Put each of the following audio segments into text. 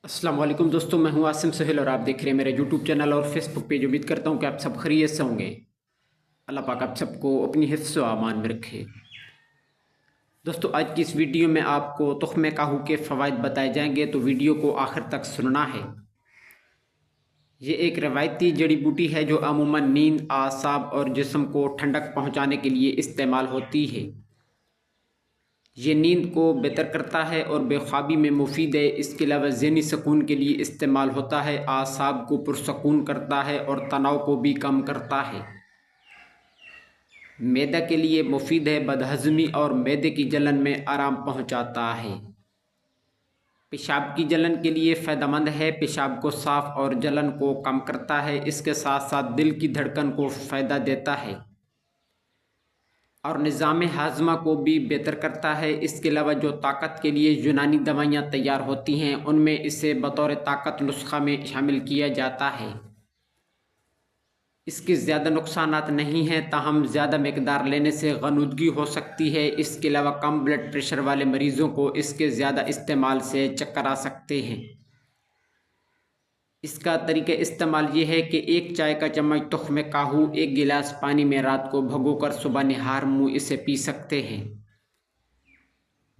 अस्सलाम वालेकुम दोस्तों, मैं हूं आसिम सोहेल और आप देख रहे हैं मेरे यूट्यूब चैनल और फेसबुक पेज। उम्मीद करता हूं कि आप सब खैरियत से होंगे। अल्लाह पाक आप सबको अपनी हिफ्ज़ व अमान में रखे। दोस्तों, आज की इस वीडियो में आपको तुख्मे काहू के फ़वाइद बताए जाएंगे, तो वीडियो को आखिर तक सुनना है। ये एक रवायती जड़ी बूटी है जो अमूमन नींद, आसाब और जिस्म को ठंडक पहुँचाने के लिए इस्तेमाल होती है। ये नींद को बेहतर करता है और बेख्वाबी में मुफीद है। इसके अलावा ज़हनी सुकून के लिए इस्तेमाल होता है, आसाब को पुरसकून करता है और तनाव को भी कम करता है। मैदा के लिए मुफीद है, बदहज़मी और मैदे की जलन में आराम पहुंचाता है। पेशाब की जलन के लिए फ़ायदेमंद है, पेशाब को साफ़ और जलन को कम करता है। इसके साथ साथ दिल की धड़कन को फ़ायदा देता है और निज़ाम हाज़मा को भी बेहतर करता है। इसके अलावा जो ताकत के लिए यूनानी दवाइयाँ तैयार होती हैं, उनमें इसे बतौर ताकत नुस्खा में शामिल किया जाता है। इसके ज़्यादा नुकसानात नहीं हैं, ताहम ज़्यादा मकदार लेने से ग़नूदगी हो सकती है। इसके अलावा कम ब्लड प्रेशर वाले मरीज़ों को इसके ज़्यादा इस्तेमाल से चक्कर आ सकते हैं। इसका तरीका इस्तेमाल ये है कि एक चाय का चम्मच तुख्मे काहू एक गिलास पानी में रात को भिगोकर सुबह निहार मुँह इसे पी सकते हैं।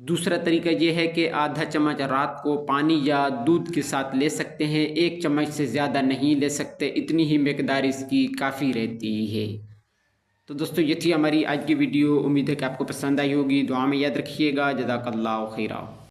दूसरा तरीका ये है कि आधा चम्मच रात को पानी या दूध के साथ ले सकते हैं। एक चम्मच से ज़्यादा नहीं ले सकते, इतनी ही मकदार इसकी काफ़ी रहती है। तो दोस्तों, ये थी हमारी आज की वीडियो। उम्मीद है कि आपको पसंद आई होगी। दुआ में याद रखिएगा। जज़ाकल्लाहु खैरा।